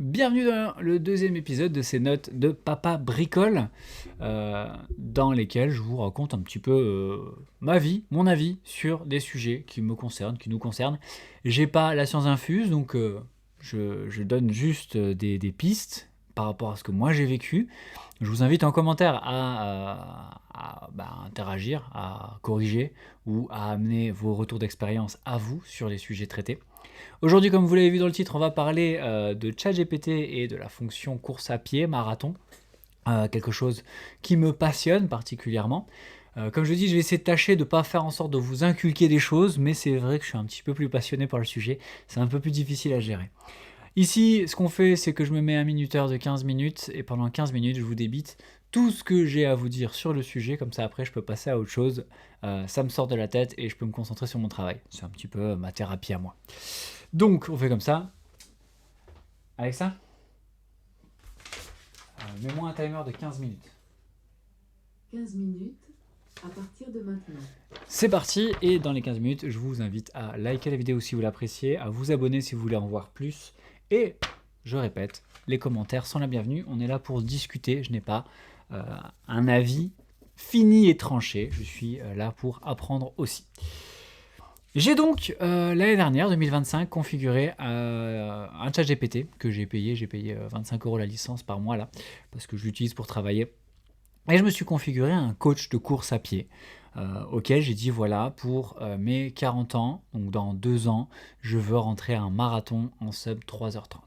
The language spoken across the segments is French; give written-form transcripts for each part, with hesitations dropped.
Bienvenue dans le deuxième épisode de ces notes de Papa Bricole, dans lesquelles je vous raconte un petit peu ma vie, mon avis sur des sujets qui me concernent, qui nous concernent. J'ai pas la science infuse, donc je donne juste des pistes par rapport à ce que moi j'ai vécu. Je vous invite en commentaire à interagir, à corriger ou à amener vos retours d'expérience à vous sur les sujets traités. Aujourd'hui, comme vous l'avez vu dans le titre, on va parler de ChatGPT et de la fonction course à pied marathon, quelque chose qui me passionne particulièrement. Comme je dis, je vais essayer de tâcher de ne pas faire en sorte de vous inculquer des choses, mais c'est vrai que je suis un petit peu plus passionné par le sujet, c'est un peu plus difficile à gérer. Ici, ce qu'on fait, c'est que je me mets un minuteur de 15 minutes, et pendant 15 minutes, je vous débite tout ce que j'ai à vous dire sur le sujet, comme ça après je peux passer à autre chose, ça me sort de la tête et je peux me concentrer sur mon travail. C'est un petit peu ma thérapie à moi. Donc, on fait comme ça. Alexa, mets-moi un timer de 15 minutes. 15 minutes à partir de maintenant. C'est parti, et dans les 15 minutes, je vous invite à liker la vidéo si vous l'appréciez, à vous abonner si vous voulez en voir plus, et je répète, les commentaires sont la bienvenue, on est là pour discuter, je n'ai pas un avis fini et tranché, je suis là pour apprendre aussi. J'ai donc l'année dernière, 2025, configuré un chat GPT que j'ai payé 25 € la licence par mois là, parce que je l'utilise pour travailler. Et je me suis configuré un coach de course à pied auquel j'ai dit voilà, pour mes 40 ans, donc dans 2 ans, je veux rentrer à un marathon en sub 3h30.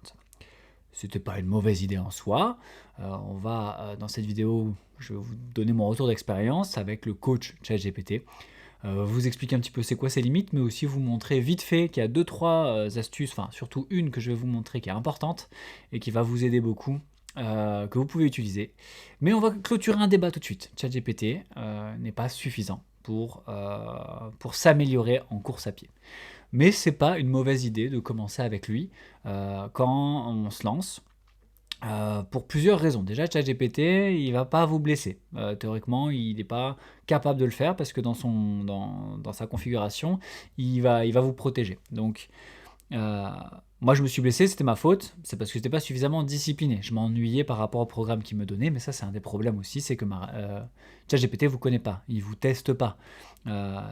C'était pas une mauvaise idée en soi. Dans cette vidéo, je vais vous donner mon retour d'expérience avec le coach ChatGPT. Vous expliquer un petit peu c'est quoi ses limites, mais aussi vous montrer vite fait qu'il y a 2-3 astuces, enfin surtout une que je vais vous montrer qui est importante et qui va vous aider beaucoup, que vous pouvez utiliser. Mais on va clôturer un débat tout de suite. ChatGPT n'est pas suffisant pour s'améliorer en course à pied. Mais c'est pas une mauvaise idée de commencer avec lui quand on se lance. Pour plusieurs raisons. Déjà, ChatGPT, il va pas vous blesser. Théoriquement, il n'est pas capable de le faire parce que dans sa configuration, il va vous protéger. Donc, euh, moi, je me suis blessé, c'était ma faute. C'est parce que je n'étais pas suffisamment discipliné. Je m'ennuyais par rapport au programme qu'il me donnait, mais ça, c'est un des problèmes aussi, c'est que ChatGPT vous connaît pas, il vous teste pas.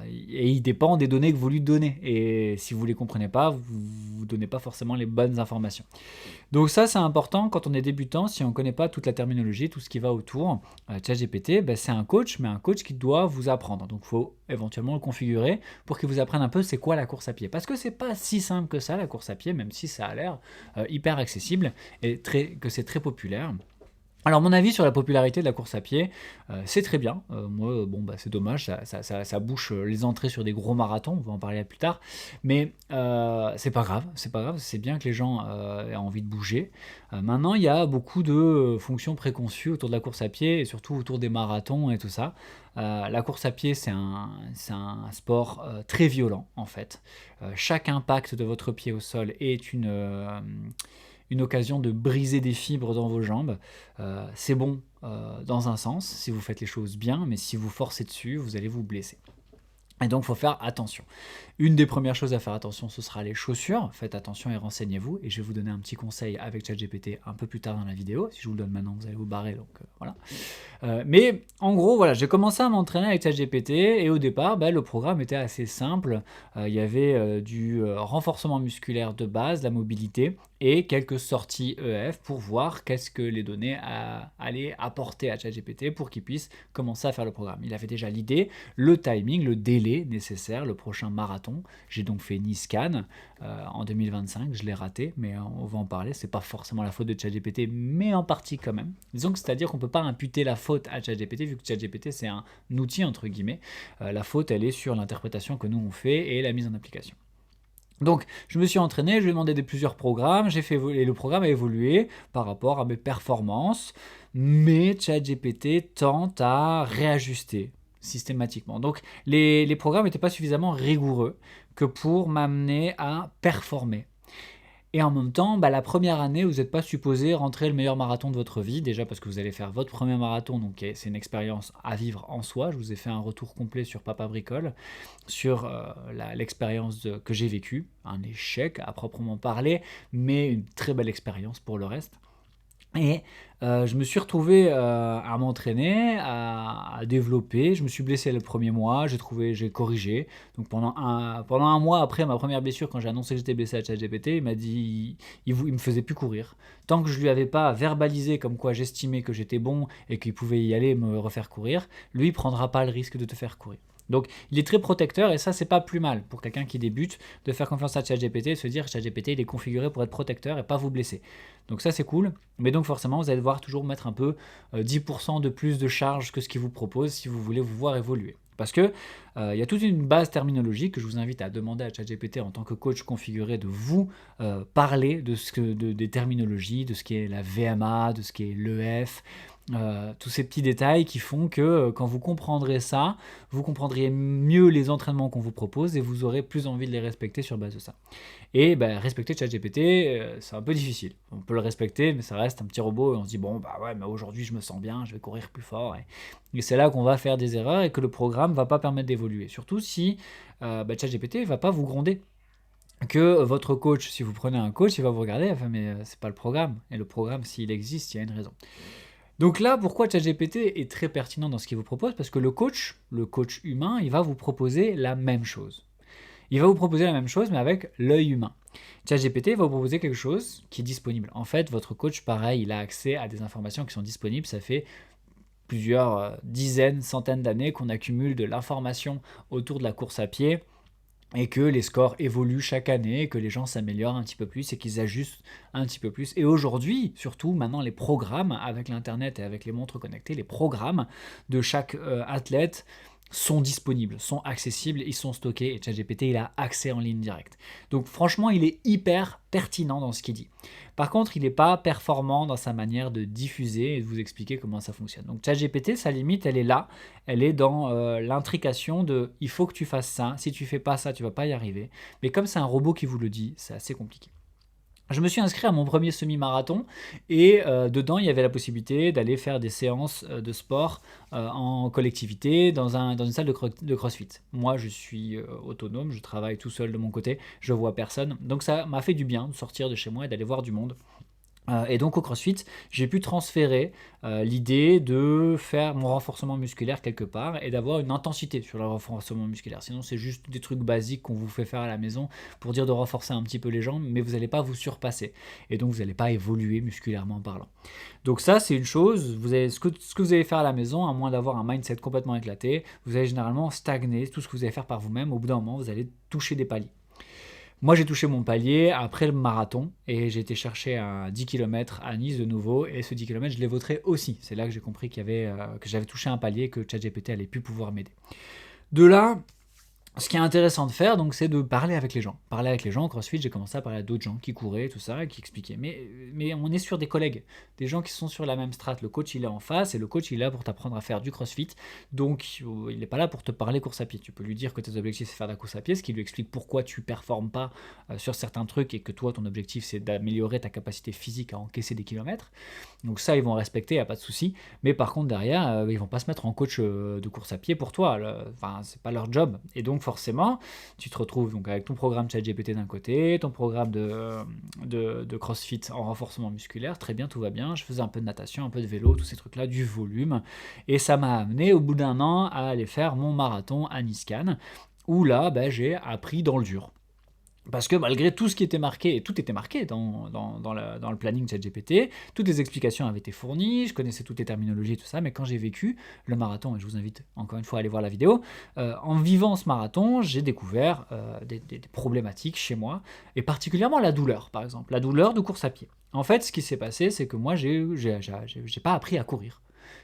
Et il dépend des données que vous lui donnez. Et si vous les comprenez pas, vous ne donnez pas forcément les bonnes informations. Donc ça, c'est important quand on est débutant, si on ne connaît pas toute la terminologie, tout ce qui va autour. ChatGPT, c'est un coach, mais un coach qui doit vous apprendre. Donc il faut éventuellement le configurer pour qu'il vous apprenne un peu c'est quoi la course à pied. Parce que c'est pas si simple que ça, la course à pied, même si ça a l'air hyper accessible et que c'est très populaire. Alors mon avis sur la popularité de la course à pied, c'est très bien. Moi, c'est dommage, ça bouche les entrées sur des gros marathons, on va en parler plus tard. Mais c'est pas grave, c'est bien que les gens aient envie de bouger. Maintenant, il y a beaucoup de fonctions préconçues autour de la course à pied et surtout autour des marathons et tout ça. La course à pied, c'est un sport très violent en fait. Chaque impact de votre pied au sol est une occasion de briser des fibres dans vos jambes. C'est bon dans un sens, si vous faites les choses bien, mais si vous forcez dessus, vous allez vous blesser. Et donc, il faut faire attention. Une des premières choses à faire attention, ce sera les chaussures. Faites attention et renseignez-vous. Et je vais vous donner un petit conseil avec ChatGPT un peu plus tard dans la vidéo. Si je vous le donne maintenant, vous allez vous barrer. Donc voilà. Mais en gros, voilà, j'ai commencé à m'entraîner avec ChatGPT. Et au départ, le programme était assez simple. Il y avait du renforcement musculaire de base, la mobilité, et quelques sorties EF pour voir qu'est-ce que les données allaient apporter à ChatGPT pour qu'il puisse commencer à faire le programme. Il avait déjà l'idée, le timing, le délai nécessaire, le prochain marathon. J'ai donc fait Nice-Cannes en 2025, je l'ai raté, mais on va en parler. C'est pas forcément la faute de ChatGPT, mais en partie quand même. Disons que c'est-à-dire qu'on peut pas imputer la faute à ChatGPT, vu que ChatGPT c'est un outil entre guillemets. La faute elle est sur l'interprétation que nous on fait et la mise en application. Donc, je me suis entraîné, je lui ai demandé plusieurs programmes, j'ai fait évoluer, le programme a évolué par rapport à mes performances, mais ChatGPT tente à réajuster systématiquement. Donc, les programmes n'étaient pas suffisamment rigoureux que pour m'amener à performer. Et en même temps, la première année, vous n'êtes pas supposé rentrer le meilleur marathon de votre vie, déjà parce que vous allez faire votre premier marathon, donc c'est une expérience à vivre en soi. Je vous ai fait un retour complet sur Papa Bricole, sur l'expérience que j'ai vécue, un échec à proprement parler, mais une très belle expérience pour le reste. Et je me suis retrouvé à m'entraîner, à développer. Je me suis blessé le premier mois, j'ai corrigé. Donc pendant un mois après ma première blessure, quand j'ai annoncé que j'étais blessé à ChatGPT, il m'a dit il me faisait plus courir. Tant que je lui avais pas verbalisé comme quoi j'estimais que j'étais bon et qu'il pouvait y aller me refaire courir, lui il prendra pas le risque de te faire courir. Donc il est très protecteur et ça c'est pas plus mal pour quelqu'un qui débute de faire confiance à ChatGPT et de se dire ChatGPT il est configuré pour être protecteur et pas vous blesser. Donc ça c'est cool, mais donc forcément vous allez devoir toujours mettre un peu 10% de plus de charge que ce qu'il vous propose si vous voulez vous voir évoluer. Parce que il y a toute une base terminologique que je vous invite à demander à ChatGPT en tant que coach configuré de vous parler des terminologies, de ce qui est la VMA, de ce qui est l'EF, tous ces petits détails qui font que quand vous comprendrez ça, vous comprendriez mieux les entraînements qu'on vous propose et vous aurez plus envie de les respecter sur base de ça. Et respecter ChatGPT, c'est un peu difficile. On peut le respecter, mais ça reste un petit robot et on se dit bon ouais, mais aujourd'hui je me sens bien, je vais courir plus fort. Et c'est là qu'on va faire des erreurs et que le programme va pas permettre d'évoluer. Surtout si ChatGPT va pas vous gronder. Que votre coach, si vous prenez un coach, il va vous regarder, enfin, mais c'est pas le programme. Et le programme, s'il existe, il y a une raison. Donc là, pourquoi ChatGPT est très pertinent dans ce qu'il vous propose? Parce que le coach humain, il va vous proposer la même chose. Il va vous proposer la même chose, mais avec l'œil humain. ChatGPT va vous proposer quelque chose qui est disponible. En fait, votre coach, pareil, il a accès à des informations qui sont disponibles. Ça fait plusieurs dizaines, centaines d'années qu'on accumule de l'information autour de la course à pied et que les scores évoluent chaque année, que les gens s'améliorent un petit peu plus et qu'ils ajustent un petit peu plus. Et aujourd'hui, surtout, maintenant, les programmes, avec l'Internet et avec les montres connectées, les programmes de chaque athlète sont disponibles, sont accessibles, ils sont stockés et ChatGPT, il a accès en ligne directe. Donc franchement, il est hyper pertinent dans ce qu'il dit. Par contre, il n'est pas performant dans sa manière de diffuser et de vous expliquer comment ça fonctionne. Donc ChatGPT, sa limite, elle est là. Elle est dans l'intrication de « il faut que tu fasses ça, si tu fais pas ça, tu vas pas y arriver ». Mais comme c'est un robot qui vous le dit, c'est assez compliqué. Je me suis inscrit à mon premier semi-marathon et dedans il y avait la possibilité d'aller faire des séances de sport en collectivité dans une salle de CrossFit. Moi je suis autonome, je travaille tout seul de mon côté, je vois personne. Donc ça m'a fait du bien de sortir de chez moi et d'aller voir du monde. Et donc au CrossFit, j'ai pu transférer l'idée de faire mon renforcement musculaire quelque part et d'avoir une intensité sur le renforcement musculaire. Sinon, c'est juste des trucs basiques qu'on vous fait faire à la maison pour dire de renforcer un petit peu les jambes, mais vous n'allez pas vous surpasser. Et donc, vous n'allez pas évoluer musculairement parlant. Donc ça, c'est une chose. Ce que vous allez faire à la maison, à moins d'avoir un mindset complètement éclaté, vous allez généralement stagner. Tout ce que vous allez faire par vous-même, au bout d'un moment, vous allez toucher des paliers. Moi, j'ai touché mon palier après le marathon et j'ai été chercher à 10 km à Nice de nouveau. Et ce 10 km, je l'ai vautré aussi. C'est là que j'ai compris que j'avais touché un palier, que ChatGPT allait plus pouvoir m'aider. De là, ce qui est intéressant de faire, donc, c'est de parler avec les gens. Parler avec les gens, au CrossFit, j'ai commencé à parler à d'autres gens qui couraient, tout ça, et qui expliquaient. Mais on est sur des collègues, des gens qui sont sur la même strate. Le coach, il est en face, et le coach, il est là pour t'apprendre à faire du CrossFit. Donc, il n'est pas là pour te parler course à pied. Tu peux lui dire que tes objectifs, c'est faire de la course à pied, ce qui lui explique pourquoi tu performes pas sur certains trucs, et que toi, ton objectif, c'est d'améliorer ta capacité physique à encaisser des kilomètres. Donc ça, ils vont respecter, il n'y a pas de souci. Mais par contre, derrière, ils vont pas se mettre en coach de course à pied pour toi. Enfin, c'est pas leur job. Et donc, forcément, tu te retrouves donc avec ton programme ChatGPT d'un côté, ton programme de CrossFit en renforcement musculaire. Très bien, tout va bien. Je faisais un peu de natation, un peu de vélo, tous ces trucs-là, du volume. Et ça m'a amené, au bout d'un an, à aller faire mon marathon à Nice-Cannes, où là, j'ai appris dans le dur. Parce que malgré tout ce qui était marqué, et tout était marqué dans le planning ChatGPT, toutes les explications avaient été fournies, je connaissais toutes les terminologies et tout ça, mais quand j'ai vécu le marathon, et je vous invite encore une fois à aller voir la vidéo, en vivant ce marathon, j'ai découvert des problématiques chez moi, et particulièrement la douleur, par exemple, la douleur de course à pied. En fait, ce qui s'est passé, c'est que moi, j'ai pas appris à courir.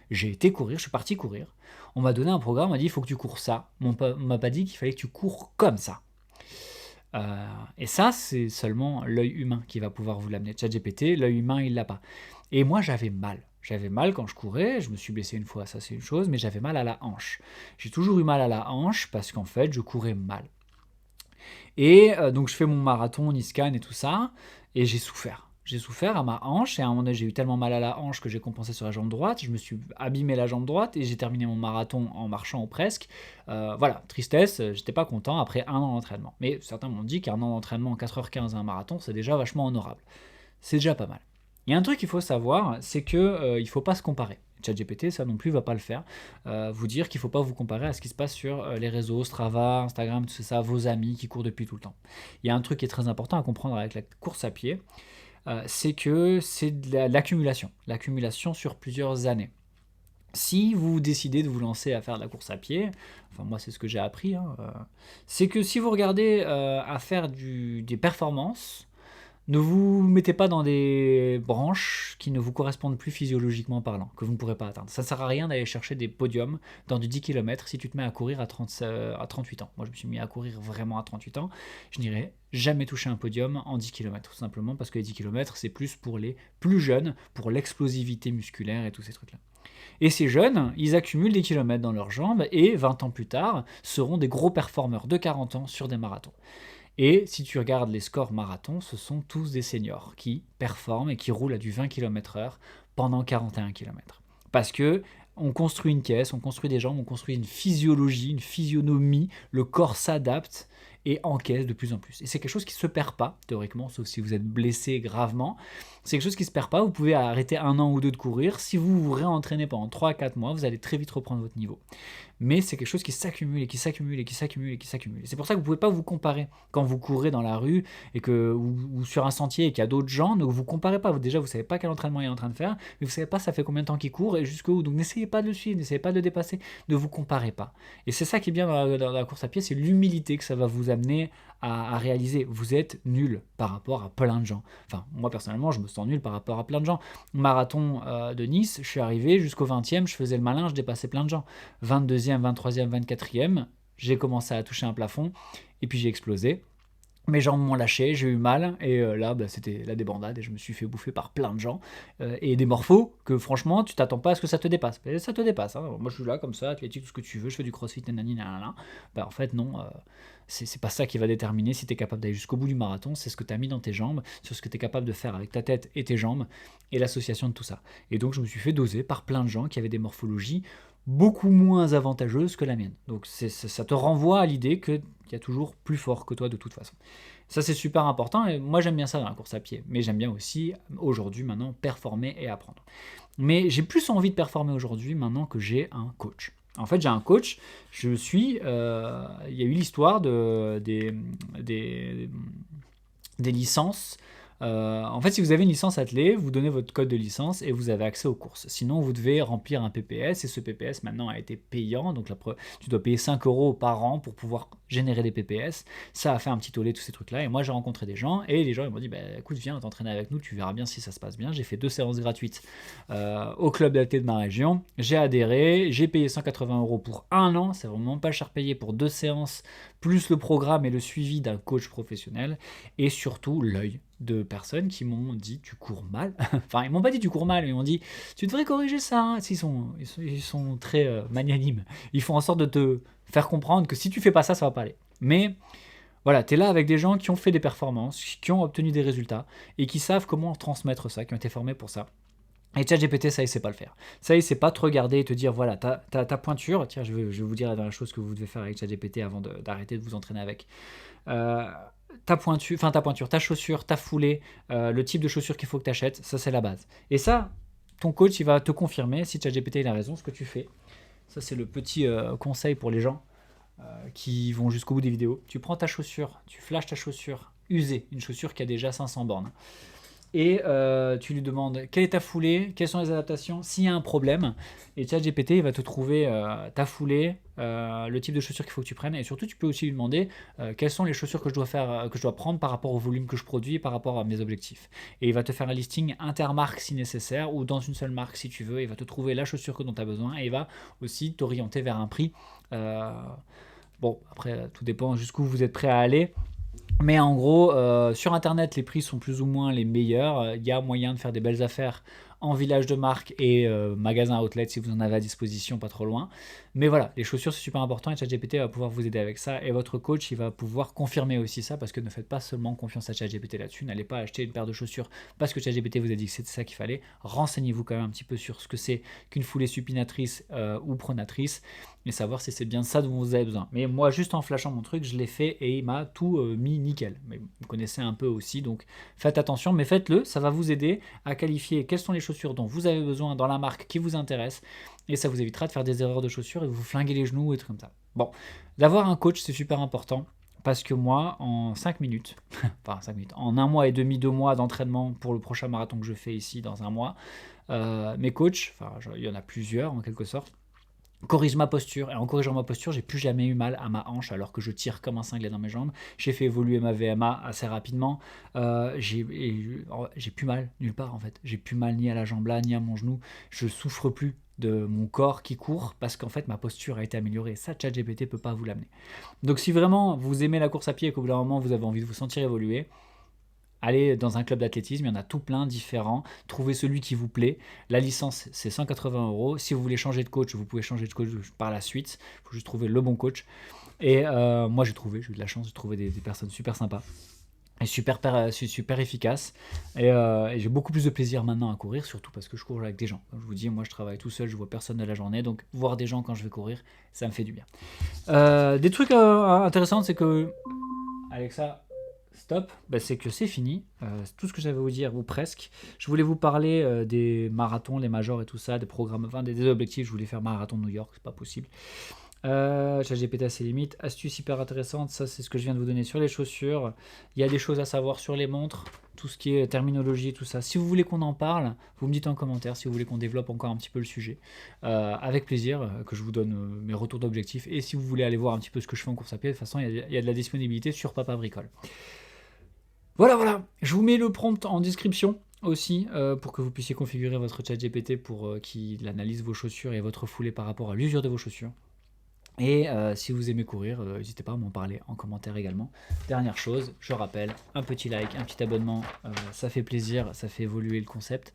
J'ai été courir, je suis parti courir. On m'a donné un programme, on m'a dit, il faut que tu cours ça. On m'a pas dit qu'il fallait que tu cours comme ça. Et ça, c'est seulement l'œil humain qui va pouvoir vous l'amener. ChatGPT, l'œil humain, il l'a pas. Et moi, j'avais mal. J'avais mal quand je courais, je me suis blessé une fois, ça c'est une chose, mais j'avais mal à la hanche. J'ai toujours eu mal à la hanche parce qu'en fait, je courais mal. Et donc je fais mon marathon, Nice-Cannes et tout ça, Et j'ai souffert. J'ai souffert à ma hanche et à un moment donné, j'ai eu tellement mal à la hanche que j'ai compensé sur la jambe droite. Je me suis abîmé la jambe droite et j'ai terminé mon marathon en marchant ou presque. Voilà, tristesse, j'étais pas content après un an d'entraînement. Mais certains m'ont dit qu'un an d'entraînement en 4h15 à un marathon, c'est déjà vachement honorable. C'est déjà pas mal. Il y a un truc qu'il faut savoir, c'est que il faut pas se comparer. ChatGPT, ça non plus, va pas le faire. Vous dire qu'il faut pas vous comparer à ce qui se passe sur les réseaux, Strava, Instagram, tout ça, vos amis qui courent depuis tout le temps. Il y a un truc qui est très important à comprendre avec la course à pied, c'est que c'est de l'accumulation sur plusieurs années. Si vous décidez de vous lancer à faire de la course à pied, enfin moi c'est ce que j'ai appris, hein, c'est que si vous regardez à faire des performances, ne vous mettez pas dans des branches qui ne vous correspondent plus physiologiquement parlant, que vous ne pourrez pas atteindre. Ça ne sert à rien d'aller chercher des podiums dans du 10 km si tu te mets à courir à 38 ans. Moi, je me suis mis à courir vraiment à 38 ans. Je n'irai jamais toucher un podium en 10 km, tout simplement parce que les 10 km, c'est plus pour les plus jeunes, pour l'explosivité musculaire et tous ces trucs-là. Et ces jeunes, ils accumulent des kilomètres dans leurs jambes et 20 ans plus tard, seront des gros performeurs de 40 ans sur des marathons. Et si tu regardes les scores marathons, ce sont tous des seniors qui performent et qui roulent à du 20 km/h pendant 41 km. Parce que on construit une caisse, on construit des jambes, on construit une physiologie, une physionomie, le corps s'adapte et encaisse de plus en plus. Et c'est quelque chose qui ne se perd pas, théoriquement, sauf si vous êtes blessé gravement. C'est quelque chose qui ne se perd pas, vous pouvez arrêter 1 an ou 2 de courir. Si vous vous réentraînez pendant 3-4 mois, vous allez très vite reprendre votre niveau. Mais c'est quelque chose qui s'accumule et qui s'accumule et qui s'accumule et qui s'accumule. C'est pour ça que vous ne pouvez pas vous comparer. Quand vous courez dans la rue ou sur un sentier et qu'il y a d'autres gens, ne vous comparez pas. Déjà, vous ne savez pas quel entraînement il est en train de faire, mais vous ne savez pas ça fait combien de temps qu'il court et jusqu'où. Donc n'essayez pas de le suivre, n'essayez pas de le dépasser, ne vous comparez pas. Et c'est ça qui est bien dans la course à pied, c'est l'humilité que ça va vous amener à réaliser. Vous êtes nul par rapport à plein de gens. Enfin, moi personnellement, je me sens nul par rapport à plein de gens. Marathon de Nice, je suis arrivé jusqu'au 20e, je faisais le malin, je dépassais plein de gens. 22e, 23e, 24e, j'ai commencé à toucher un plafond et puis j'ai explosé. Mes jambes m'ont lâché, j'ai eu mal et là c'était la débandade et je me suis fait bouffer par plein de gens et des morphos que franchement tu t'attends pas à ce que ça te dépasse. Et ça te dépasse, hein. Moi je suis là comme ça, athlétique, tout ce que tu veux, je fais du crossfit, nanani, nanana. En fait non, c'est pas ça qui va déterminer si tu es capable d'aller jusqu'au bout du marathon, c'est ce que tu as mis dans tes jambes, sur ce que tu es capable de faire avec ta tête et tes jambes et l'association de tout ça. Et donc je me suis fait doser par plein de gens qui avaient des morphologies beaucoup moins avantageuses que la mienne. Donc ça te renvoie à l'idée qu'il y a toujours plus fort que toi de toute façon. Ça c'est super important et moi j'aime bien ça dans la course à pied, mais j'aime bien aussi aujourd'hui maintenant performer et apprendre. Mais j'ai plus envie de performer aujourd'hui maintenant que j'ai un coach. En fait j'ai un coach, il y a eu l'histoire des licences. En fait, si vous avez une licence athlée, vous donnez votre code de licence et vous avez accès aux courses. Sinon, vous devez remplir un PPS et ce PPS maintenant a été payant. Donc, tu dois payer 5 € par an pour pouvoir générer des PPS. Ça a fait un petit tollé, tous ces trucs-là. Et moi, j'ai rencontré des gens et les gens ils m'ont dit écoute, viens t'entraîner avec nous, tu verras bien si ça se passe bien. J'ai fait 2 séances gratuites au club d'athlé de ma région. J'ai adhéré, j'ai payé 180 € pour 1 an. C'est vraiment pas cher payé pour 2 séances, plus le programme et le suivi d'un coach professionnel et surtout l'œil de personnes qui m'ont dit tu cours mal. Enfin, ils m'ont pas dit tu cours mal, mais ils m'ont dit tu devrais corriger ça. Hein. Ils sont très magnanimes. Ils font en sorte de te faire comprendre que si tu fais pas ça, ça va pas aller. Mais voilà, tu es là avec des gens qui ont fait des performances, qui ont obtenu des résultats et qui savent comment transmettre ça, qui ont été formés pour ça. Et ChatGPT, ça, il sait pas le faire. Ça, il sait pas te regarder et te dire, voilà, ta pointure. Tiens, je vais vous dire la dernière chose que vous devez faire avec ChatGPT avant d'arrêter de vous entraîner avec. Ta chaussure, ta foulée, le type de chaussure qu'il faut que tu achètes, ça, c'est la base. Et ça, ton coach, il va te confirmer, si ChatGPT il a raison, ce que tu fais. Ça, c'est le petit conseil pour les gens qui vont jusqu'au bout des vidéos. Tu prends ta chaussure, tu flashes ta chaussure usée, une chaussure qui a déjà 500 bornes. Et tu lui demandes quelle est ta foulée, quelles sont les adaptations, s'il y a un problème. Et ChatGPT, il va te trouver ta foulée, le type de chaussures qu'il faut que tu prennes. Et surtout, tu peux aussi lui demander quelles sont les chaussures que je dois prendre par rapport au volume que je produis, par rapport à mes objectifs. Et il va te faire un listing intermarque si nécessaire, ou dans une seule marque si tu veux. Il va te trouver la chaussure dont tu as besoin et il va aussi t'orienter vers un prix. Bon, après, tout dépend jusqu'où vous êtes prêt à aller. Mais en gros, sur Internet, les prix sont plus ou moins les meilleurs. Il y a moyen de faire des belles affaires en village de marque et magasin outlet si vous en avez à disposition pas trop loin. Mais voilà, les chaussures c'est super important et ChatGPT va pouvoir vous aider avec ça et votre coach il va pouvoir confirmer aussi ça parce que ne faites pas seulement confiance à ChatGPT là-dessus, n'allez pas acheter une paire de chaussures parce que ChatGPT vous a dit que c'était ça qu'il fallait. Renseignez-vous quand même un petit peu sur ce que c'est qu'une foulée supinatrice ou pronatrice et savoir si c'est bien ça dont vous avez besoin. Mais moi, juste en flashant mon truc, je l'ai fait et il m'a tout mis nickel. Mais vous connaissez un peu aussi, donc faites attention, mais faites-le, ça va vous aider à qualifier quelles sont les chaussures dont vous avez besoin dans la marque qui vous intéresse et ça vous évitera de faire des erreurs de chaussures et de vous flinguer les genoux et trucs comme ça. Bon, d'avoir un coach, c'est super important. Parce que moi, en 5 minutes, enfin 5 minutes, en 1 mois et demi, 2 mois d'entraînement pour le prochain marathon que je fais ici dans un mois, mes coachs, enfin il y en a plusieurs en quelque sorte, corrige ma posture, et en corrigeant ma posture, j'ai plus jamais eu mal à ma hanche alors que je tire comme un cinglé dans mes jambes. J'ai fait évoluer ma VMA assez rapidement. J'ai plus mal nulle part en fait. J'ai plus mal ni à la jambe là, ni à mon genou. Je souffre plus de mon corps qui court parce qu'en fait ma posture a été améliorée. Ça, ChatGPT peut pas vous l'amener. Donc si vraiment vous aimez la course à pied et qu'au bout d'un moment vous avez envie de vous sentir évoluer, allez dans un club d'athlétisme, il y en a tout plein différents. Trouvez celui qui vous plaît. La licence, c'est 180 €. Si vous voulez changer de coach, vous pouvez changer de coach par la suite. Il faut juste trouver le bon coach. Et moi, j'ai eu de la chance de trouver des personnes super sympas et super efficaces. Et j'ai beaucoup plus de plaisir maintenant à courir, surtout parce que je cours avec des gens. Comme je vous dis, moi, je travaille tout seul, je vois personne de la journée. Donc, voir des gens quand je vais courir, ça me fait du bien. Des trucs intéressants, c'est que Alexa, stop, c'est que c'est fini. C'est tout ce que j'avais à vous dire, ou presque. Je voulais vous parler des marathons, les majors et tout ça, des programmes, enfin des objectifs. Je voulais faire marathon de New York, c'est pas possible. ChatGPT à ses limites. Astuce hyper intéressante, ça c'est ce que je viens de vous donner sur les chaussures. Il y a des choses à savoir sur les montres, tout ce qui est terminologie, tout ça. Si vous voulez qu'on en parle, vous me dites en commentaire si vous voulez qu'on développe encore un petit peu le sujet. Avec plaisir, que je vous donne mes retours d'objectifs. Et si vous voulez aller voir un petit peu ce que je fais en course à pied, de toute façon, il y a de la disponibilité sur Papa Bricole. Voilà, je vous mets le prompt en description aussi pour que vous puissiez configurer votre ChatGPT pour qu'il analyse vos chaussures et votre foulée par rapport à l'usure de vos chaussures. Et si vous aimez courir, n'hésitez pas à m'en parler en commentaire également. Dernière chose, je rappelle, un petit like, un petit abonnement, ça fait plaisir, ça fait évoluer le concept.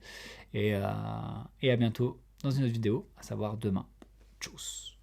Et à bientôt dans une autre vidéo, à savoir demain. Tchuss.